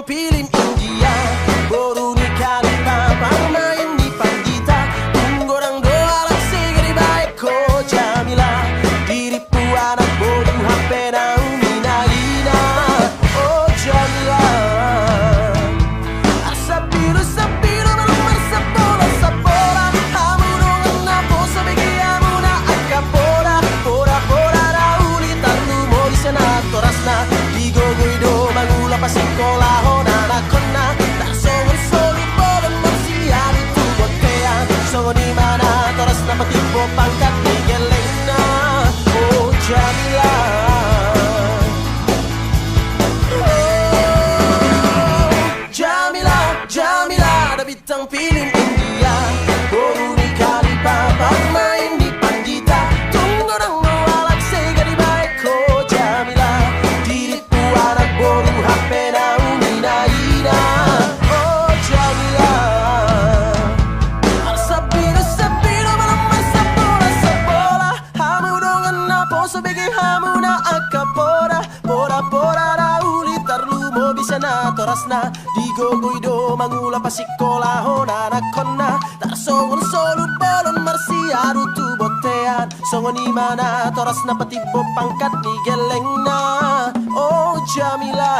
bintang film India, baru nikah di papa main di Panjita. Tunggu orang doa lang sige baik ko Jamila. Diripu anak bodoh HP na uminaina. Oh Jamila, sapiro sapiro malumar sa bola sa bola. Hamurungan na po sa bigyan mo na akapora. Pora pora na ulitan mo di senator na. Digo-guido mangula pa sekolah anak kona. Tak solo bolong marsiali tu botean. So di mana toras na patibo pangkat ni gelena. Oh Jamila, oh Jamila, Jamila, ada bintang film India, baru nikah di papa main di Panjita. Tunggu orang nolak sega di baik ko Jamila. Diripu anak bodoh HP na uminaina. Oh Jamila, sabiro sabiro malamar sa bola sa bola. Hamudongan na po sa bigay hamo na akapora. Pora pora na ulitar lumo bisa na toras na. Digo guido mangula pa sekolah anak kona. Tak songon solo bolon marsiaru tu botean. Songon di mana toras na patibo pangkat ni geleng na. Oh Jamila.